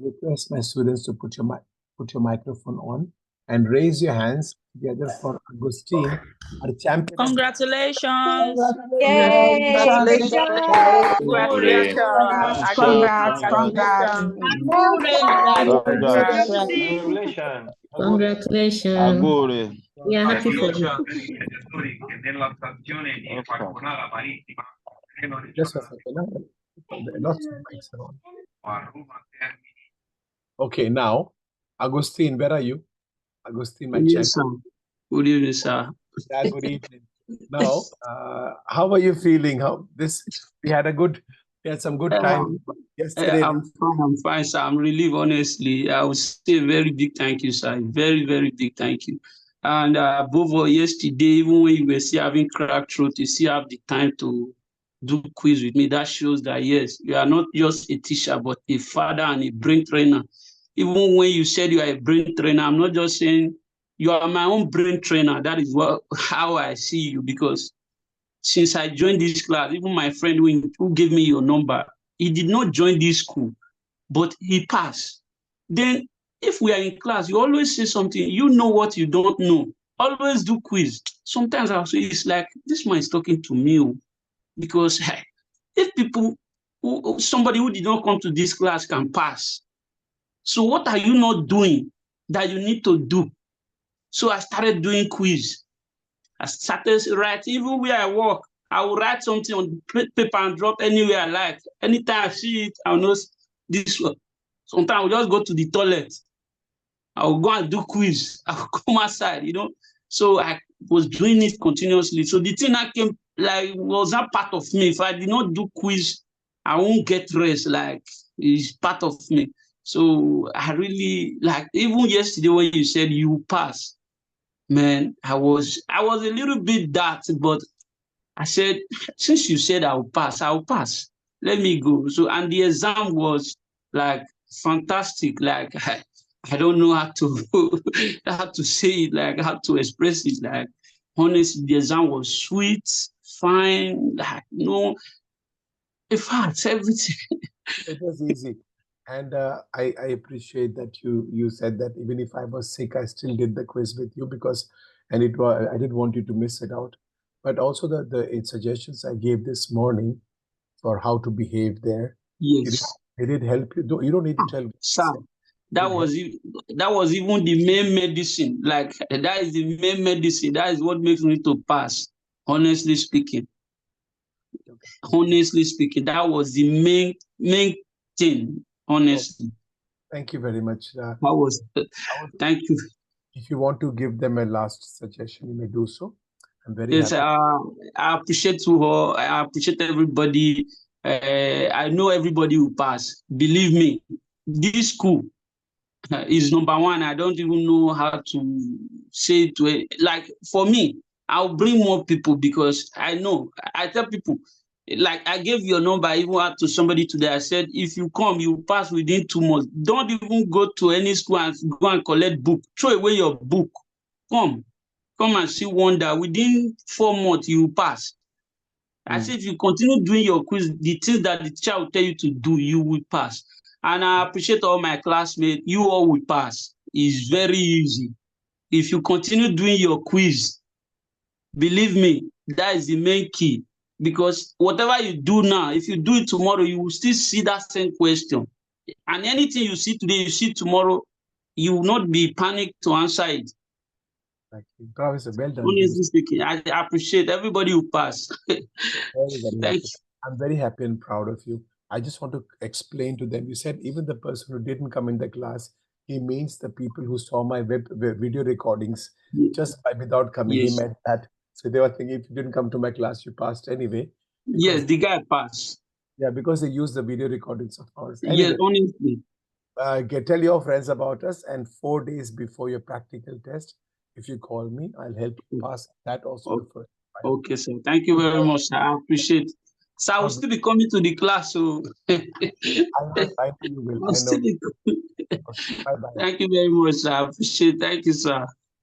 request my students to put your microphone on and raise your hands together for Augustine, our champion. Congratulations. Yay! Congratulations. Congratulations. Congratulations. We are happy for you. Just a second. Lots of mics around. Okay, now, Augustine, where are you? Augustine, my champion. Sir. Good evening, sir. Yeah, good evening. Now, how are you feeling? We had some good time yesterday. I'm fine, sir. I'm relieved, honestly. I would say a very big thank you, sir. Very, very big thank you. And above all, yesterday, even when you were still having cracked throat, you still have the time to do quiz with me. That shows that, yes, you are not just a teacher, but a father and a brain trainer. Even when you said you are a brain trainer, I'm not just saying you are my own brain trainer. That is how I see you, because since I joined this class, even my friend who gave me your number, he did not join this school, but he passed. Then if we are in class, you always say something, you know what you don't know. Always do quiz. Sometimes I'll say, it's like, this man is talking to me, because if somebody who did not come to this class can pass, so what are you not doing that you need to do? So I started doing quiz. I started writing, even where I work, I will write something on paper and drop anywhere I like. Anytime I see it, I'll know this one. Sometimes I'll just go to the toilet. I'll go and do quiz. I'll come outside, So I was doing it continuously. So the thing that came, was not part of me. If I did not do quiz, I won't get rest. It's part of me. So I really, even yesterday when you said you pass, man, I was a little bit that, but I said, since you said I'll pass. Let me go. So, and the exam was fantastic. I don't know how to say it, how to express it. Honestly, the exam was sweet, fine, in fact, everything. It was easy. And I appreciate that you said that even if I was sick, I still did the quiz with you I didn't want you to miss it out. But also the suggestions I gave this morning for how to behave there. Yes. Did it help you? You don't need to tell me. Sam, that was even the main medicine. That is the main medicine. That is what makes me to pass. Honestly speaking. That was the main thing. Honestly. Thank you very much. Thank you. If you want to give them a last suggestion, you may do so. I'm very happy. I appreciate you all. I appreciate everybody. I know everybody will pass. Believe me, this school is number one. I don't even know how to say it to it. For me, I'll bring more people, because I know. I tell people, I gave your number even out to somebody today. I said, if you come, you pass within 2 months. Don't even go to any school and go and collect book. Throw away your book. Come and see wonder. Within 4 months, you pass. I said, if you continue doing your quiz, the things that the teacher will tell you to do, you will pass. And I appreciate all my classmates. You all will pass. It's very easy. If you continue doing your quiz, believe me, that is the main key. Because whatever you do now, if you do it tomorrow, you will still see that same question. And anything you see today, you see tomorrow, you will not be panicked to answer it. Professor, well done. Honestly speaking, I appreciate everybody who passed. Thank you. I'm very happy and proud of you. I just want to explain to them. You said even the person who didn't come in the class, he means the people who saw my video recordings just without coming. Yes. He meant that. So they were thinking, if you didn't come to my class, you passed anyway. Yes, the guy passed. Yeah, because they used the video recordings of ours. Anyway, yes, honestly. Tell your friends about us, and 4 days before your practical test, if you call me, I'll help you pass that also. Okay, okay, sir. Thank you very much. I appreciate it. So I will still be coming to the class. So I know you will. I know. Bye-bye. Thank you very much, sir. I appreciate it. Thank you, sir.